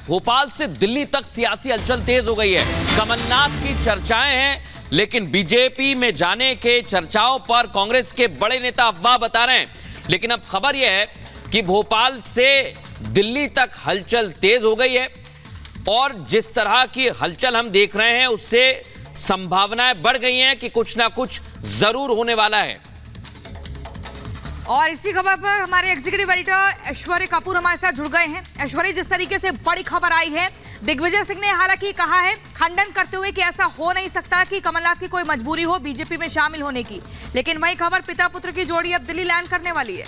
भोपाल से दिल्ली तक सियासी हलचल तेज हो गई है। कमलनाथ की चर्चाएं हैं, लेकिन बीजेपी में जाने के चर्चाओं पर कांग्रेस के बड़े नेता अफवाह बता रहे हैं। लेकिन अब खबर यह है कि भोपाल से दिल्ली तक हलचल तेज हो गई है और जिस तरह की हलचल हम देख रहे हैं उससे संभावनाएं बढ़ गई हैं कि कुछ ना कुछ जरूर होने वाला है। और इसी खबर पर हमारे एग्जीक्यूटिव एडिटर ऐश्वर्य कपूर हमारे साथ जुड़ गए हैं। ऐश्वर्य, जिस तरीके से बड़ी खबर आई है, दिग्विजय सिंह ने हालांकि कहा है खंडन करते हुए कि ऐसा हो नहीं सकता कि कमलनाथ की कोई मजबूरी हो बीजेपी में शामिल होने की, लेकिन वही खबर पिता पुत्र की जोड़ी अब दिल्ली लैंड करने वाली है।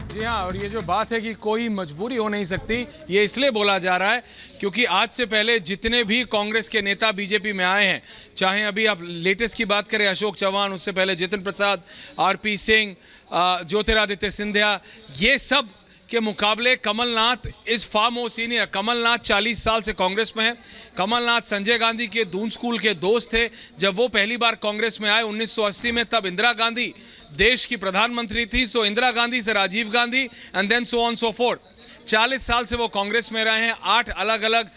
जी हाँ, और ये जो बात है कि कोई मजबूरी हो नहीं सकती, ये इसलिए बोला जा रहा है क्योंकि आज से पहले जितने भी कांग्रेस के नेता बीजेपी में आए हैं, चाहे अभी आप लेटेस्ट की बात करें अशोक चौहान, उससे पहले जितिन प्रसाद, आरपी सिंह, ज्योतिरादित्य सिंधिया, ये सब के मुकाबले कमलनाथ इस फार मोर सीनियर। कमलनाथ 40 साल से कांग्रेस में है। कमलनाथ संजय गांधी के दून स्कूल के दोस्त थे। जब वो पहली बार कांग्रेस में आए 1980 में, तब इंदिरा गांधी देश की प्रधानमंत्री थी। सो इंदिरा गांधी से Rajiv Gandhi and then so on so forth. 40 साल से वो कांग्रेस में रहे हैं। 8 अलग अलग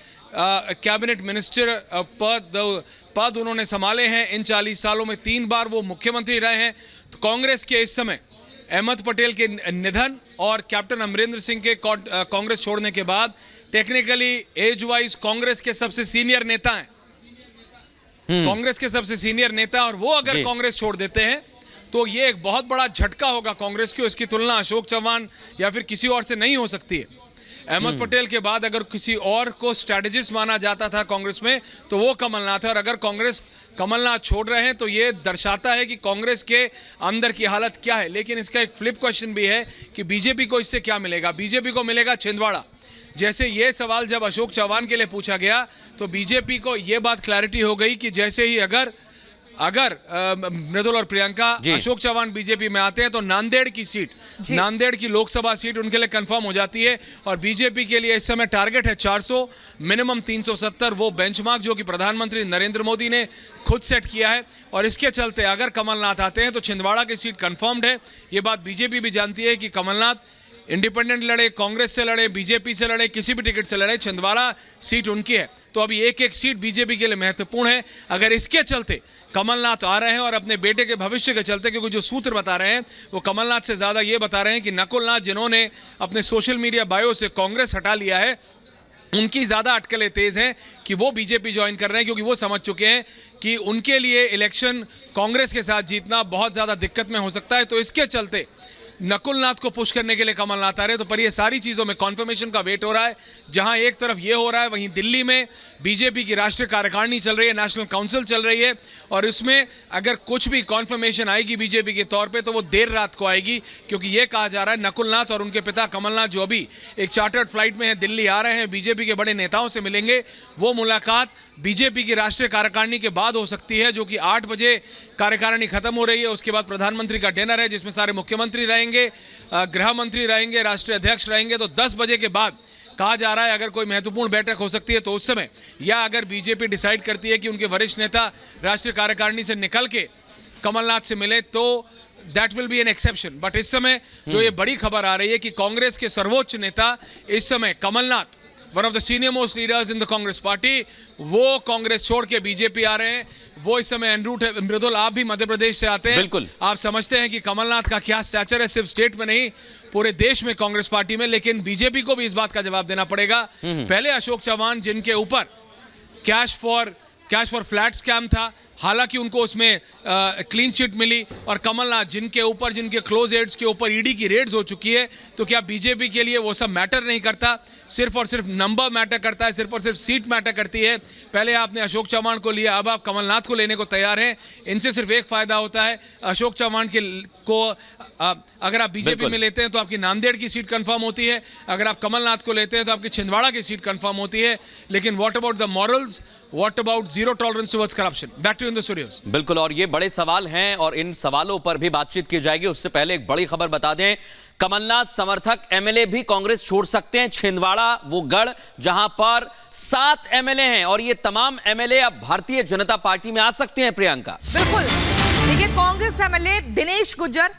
कैबिनेट मिनिस्टर पद उन्होंने संभाले हैं। इन 40 सालों में 3 बार वो मुख्यमंत्री रहे हैं। तो कांग्रेस के इस समय अहमद पटेल के निधन और कैप्टन अमरिंदर सिंह के कांग्रेस छोड़ने के बाद टेक्निकली एज वाइज कांग्रेस के सबसे सीनियर नेता हैं। कांग्रेस के सबसे सीनियर नेता, और वो अगर कांग्रेस छोड़ देते हैं तो ये एक बहुत बड़ा झटका होगा कांग्रेस को। इसकी तुलना अशोक चौहान या फिर किसी और से नहीं हो सकती है। अहमद पटेल के बाद अगर किसी और को स्ट्रैटेजिस्ट माना जाता था कांग्रेस में तो वो कमलनाथ है। और अगर कांग्रेस कमलनाथ छोड़ रहे हैं तो ये दर्शाता है कि कांग्रेस के अंदर की हालत क्या है। लेकिन इसका एक फ्लिप क्वेश्चन भी है कि बीजेपी को इससे क्या मिलेगा। बीजेपी को मिलेगा छिंदवाड़ा। जैसे ये सवाल जब अशोक चौहान के लिए पूछा गया तो बीजेपी को ये बात क्लैरिटी हो गई कि जैसे ही अगर मृदुल और प्रियंका अशोक चौहान बीजेपी में आते हैं तो नांदेड़ की सीट, नांदेड़ की लोकसभा सीट उनके लिए कंफर्म हो जाती है। और बीजेपी के लिए इस समय टारगेट है 400, मिनिमम 370, वो बेंचमार्क जो कि प्रधानमंत्री नरेंद्र मोदी ने खुद सेट किया है। और इसके चलते अगर कमलनाथ आते हैं तो छिंदवाड़ा की सीट कंफर्म्ड है। ये बात बीजेपी भी जानती है कि कमलनाथ इंडिपेंडेंट लड़े, कांग्रेस से लड़े, बीजेपी से लड़े, किसी भी टिकट से लड़े, छिंदवाड़ा सीट उनकी है। तो अभी एक एक सीट बीजेपी के लिए महत्वपूर्ण है। अगर इसके चलते कमलनाथ आ रहे हैं और अपने बेटे के भविष्य के चलते, क्योंकि जो सूत्र बता रहे हैं वो कमलनाथ से ज़्यादा ये बता रहे हैं कि नकुलनाथ, जिन्होंने अपने सोशल मीडिया बायो से कांग्रेस हटा लिया है, उनकी ज़्यादा अटकलें तेज़ हैं कि वो बीजेपी ज्वाइन कर रहे हैं, क्योंकि वो समझ चुके हैं कि उनके लिए इलेक्शन कांग्रेस के साथ जीतना बहुत ज़्यादा दिक्कत में हो सकता है। तो इसके चलते नकुलनाथ को पुश करने के लिए कमलनाथ आ रहे हैं। तो पर ये सारी चीज़ों में कॉन्फर्मेशन का वेट हो रहा है। जहां एक तरफ ये हो रहा है, वहीं दिल्ली में बीजेपी की राष्ट्रीय कार्यकारिणी चल रही है, नेशनल काउंसिल चल रही है। और इसमें अगर कुछ भी कॉन्फर्मेशन आएगी बीजेपी के तौर पे तो वो देर रात को आएगी, क्योंकि ये कहा जा रहा है नकुलनाथ और उनके पिता कमलनाथ, जो अभी एक चार्टर्ड फ्लाइट में है, दिल्ली आ रहे हैं, बीजेपी के बड़े नेताओं से मिलेंगे। वो मुलाकात बीजेपी की राष्ट्रीय कार्यकारिणी के बाद हो सकती है, जो कि 8 बजे कार्यकारिणी खत्म हो रही है। उसके बाद प्रधानमंत्री का डिनर है जिसमें सारे मुख्यमंत्री रहेंगे, गृह मंत्री रहेंगे, राष्ट्रीय अध्यक्ष रहेंगे। तो 10 बजे के बाद कहा जा रहा है अगर कोई महत्वपूर्ण बैठक हो सकती है तो उस समय, या अगर बीजेपी डिसाइड करती है कि उनके वरिष्ठ नेता राष्ट्रीय कार्यकारिणी से निकल के कमलनाथ से मिले तो that will be an exception. But इस समय जो ये बड़ी खबर आ रही है कि कांग्रेस के सर्वोच्च नेता इस समय Kamalnath, one of the senior most leaders in the Congress party, वो कांग्रेस छोड़ के बीजेपी आ रहे हैं। वो इस समय एनरूट है। मृदुल, आप भी मध्य प्रदेश से आते हैं, बिल्कुल आप समझते हैं कि कमलनाथ का क्या स्टैचर है, सिर्फ स्टेट में नहीं पूरे देश में कांग्रेस पार्टी में। लेकिन बीजेपी को भी इस बात का जवाब देना पड़ेगा। पहले अशोक चौहान, जिनके ऊपर कैश फॉर फ्लैट स्कैम था, हालांकि उनको उसमें क्लीन चिट मिली, और कमलनाथ जिनके ऊपर, जिनके क्लोज एड्स के ऊपर ईडी की रेड्स हो चुकी है। तो क्या बीजेपी के लिए वो सब मैटर नहीं करता? सिर्फ और सिर्फ नंबर मैटर करता है, सिर्फ और सिर्फ सीट मैटर करती है। पहले आपने अशोक चौहान को लिया, अब आप कमलनाथ को लेने को तैयार हैं। इनसे सिर्फ एक फायदा होता है, अशोक चौहान को अगर आप बीजेपी में लेते हैं तो आपकी नांदेड़ की सीट कंफर्म होती है, अगर आप कमलनाथ को लेते हैं तो आपकी छिंदवाड़ा की सीट कंफर्म होती है। लेकिन what about the morals, what about zero tolerance towards corruption? Back to in the studios. बिल्कुल, और ये बड़े सवाल हैं और इन सवालों पर भी बातचीत की जाएगी। उससे पहले एक बड़ी खबर बता दें, कमलनाथ समर्थक एमएलए भी कांग्रेस छोड़ सकते हैं। छिंदवाड़ा वो गढ़ जहां पर 7 एमएलए हैं और ये तमाम एमएलए अब भारतीय जनता पार्टी में आ सकते हैं। प्रियंका, बिल्कुल, देखिए कांग्रेस एमएलए दिनेश गुज्जर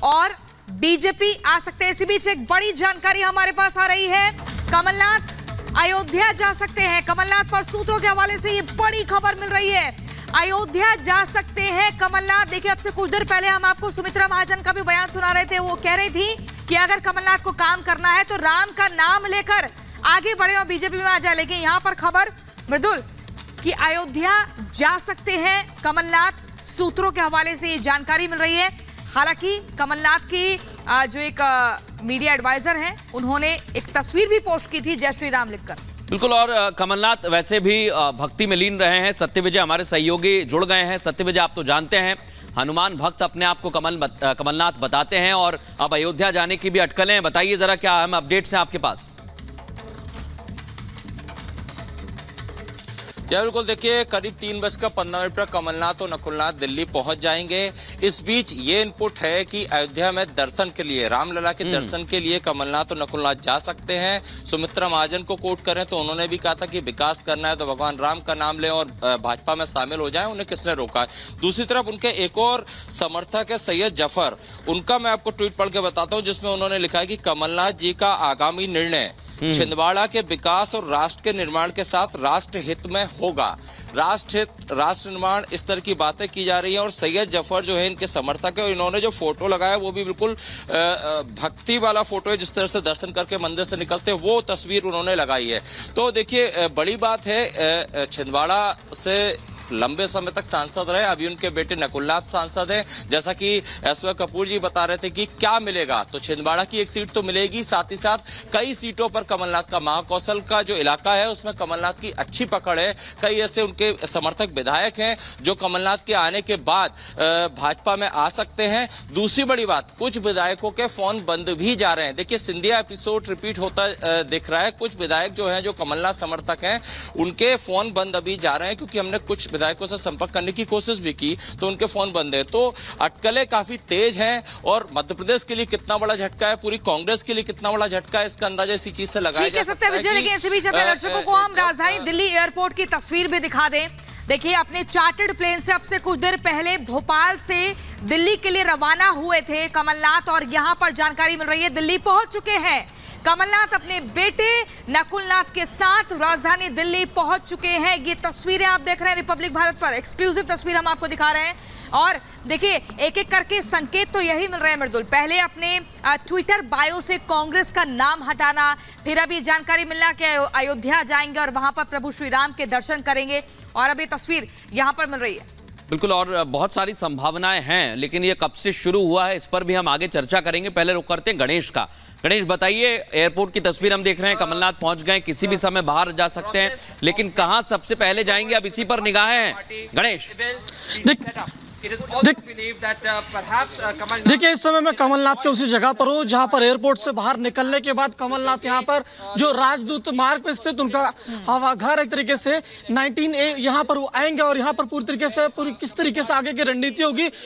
और बीजेपी आ सकते हैं। इसी बीच एक बड़ी जानकारी हमारे पास आ रही है, कमलनाथ अयोध्या जा सकते हैं कमलनाथ पर सूत्रों के हवाले से ये बड़ी खबर मिल रही है। अयोध्या जा सकते हैं कमलनाथ। देखिए, अब से कुछ देर पहले हम आपको सुमित्रा महाजन का भी बयान सुना रहे थे। वो कह रही थी कि अगर कमलनाथ को काम करना है तो राम का नाम लेकर आगे बढ़े और बीजेपी में आ जाए। लेकिन यहाँ पर खबर मृदुल कि अयोध्या जा सकते हैं कमलनाथ, सूत्रों के हवाले से ये जानकारी मिल रही है। हालांकि कमलनाथ की जो एक मीडिया एडवाइजर हैं, उन्होंने एक तस्वीर भी पोस्ट की थी जय श्री राम लिखकर। बिल्कुल, और कमलनाथ वैसे भी भक्ति में लीन रहे हैं। सत्यविजय हमारे सहयोगी जुड़ गए हैं। सत्यविजय, आप तो जानते हैं हनुमान भक्त अपने आप को कमलनाथ बताते हैं और अब अयोध्या जाने की भी अटकलें हैं। बताइए जरा, क्या अहम अपडेट्स हैं आपके पास? बिल्कुल, देखिए करीब 3:15 पर कमलनाथ और नकुलनाथ दिल्ली पहुंच जाएंगे। इस बीच ये इनपुट है कि अयोध्या में दर्शन के लिए, रामलला के दर्शन के लिए कमलनाथ और नकुलनाथ जा सकते हैं। सुमित्रा महाजन को कोट करें तो उन्होंने भी कहा था कि विकास करना है तो भगवान राम का नाम लें और भाजपा में शामिल हो जाएं। उन्हें किसने रोका है? दूसरी तरफ उनके एक और समर्थक है सैयद जफर, उनका मैं आपको ट्वीट पढ़ के बताता हूँ, जिसमें उन्होंने लिखा है कि कमलनाथ जी का आगामी निर्णय छिंदवाड़ा के विकास और राष्ट्र के निर्माण के साथ राष्ट्र हित में होगा। राष्ट्र हित, राष्ट्र निर्माण, इस तरह की बातें की जा रही हैं। और सैयद जफर जो है इनके समर्थक है, और इन्होंने जो फोटो लगाया वो भी बिल्कुल भक्ति वाला फोटो है। जिस तरह से दर्शन करके मंदिर से निकलते हैं वो तस्वीर उन्होंने लगाई है। तो देखिए, बड़ी बात है, छिंदवाड़ा से लंबे समय तक सांसद रहे, अभी उनके बेटे नकुलनाथ सांसद हैं। जैसा कि ऐश्वर्य कपूर जी बता रहे थे कि क्या मिलेगा, तो छिंदवाड़ा की एक सीट तो मिलेगी, साथ ही साथ कई सीटों पर कमलनाथ का, महाकौशल का जो इलाका है उसमें कमलनाथ की अच्छी पकड़ है। कई ऐसे उनके समर्थक विधायक हैं जो कमलनाथ के आने के बाद भाजपा में आ सकते हैं। दूसरी बड़ी बात, कुछ विधायकों के फोन बंद भी जा रहे हैं। देखिए, सिंधिया एपिसोड रिपीट होता दिख रहा है। कुछ विधायक जो हैं, जो कमलनाथ समर्थक हैं, उनके फोन बंद अभी जा रहे हैं, क्योंकि हमने कुछ विधायकों से संपर्क करने की कोशिश भी की तो उनके फोन बंद है। तो अटकलें काफी तेज हैं और मध्य प्रदेश के लिए कितना बड़ा झटका है, पूरी कांग्रेस के लिए कितना बड़ा झटका है, इसका अंदाजा इसी चीज से लगाया जा सकता है। लेकिन इसी बीच अपने दर्शकों को हम राजधानी दिल्ली एयरपोर्ट की तस्वीर भी दिखा दें। देखिए, अपने चार्टर्ड प्लेन से अब से कुछ देर पहले भोपाल से दिल्ली के लिए रवाना हुए थे कमलनाथ, और यहां पर जानकारी मिल रही है दिल्ली पहुंच चुके हैं कमलनाथ। अपने बेटे नकुलनाथ के साथ राजधानी दिल्ली पहुंच चुके हैं। ये तस्वीरें आप देख रहे हैं रिपब्लिक भारत पर, एक्सक्लूसिव तस्वीर हम आपको दिखा रहे हैं। और देखिए, एक एक करके संकेत तो यही मिल रहे हैं मृदुल। पहले अपने ट्विटर बायो से कांग्रेस का नाम हटाना, फिर अभी जानकारी मिलना कि अयोध्या जाएंगे और वहां पर प्रभु श्री राम के दर्शन करेंगे, और अब ये तस्वीर यहां पर मिल रही है। बिल्कुल, और बहुत सारी संभावनाएं हैं, लेकिन ये कब से शुरू हुआ है इस पर भी हम आगे चर्चा करेंगे। पहले रुक करते हैं गणेश का। गणेश, बताइए, एयरपोर्ट की तस्वीर हम देख रहे हैं, कमलनाथ पहुंच गए, किसी भी समय बाहर जा सकते हैं, लेकिन कहां सबसे पहले जाएंगे, अब इसी पर निगाहें हैं। गणेश, देखिए, इस समय मैं कमलनाथ के उसी जगह पर हूँ जहाँ पर एयरपोर्ट से बाहर निकलने के बाद कमलनाथ यहाँ पर जो राजदूत मार्ग पर स्थित उनका हवा घर, एक तरीके से 19A, यहाँ पर वो आएंगे और यहाँ पर पूरी तरीके से किस तरीके से आगे की रणनीति होगी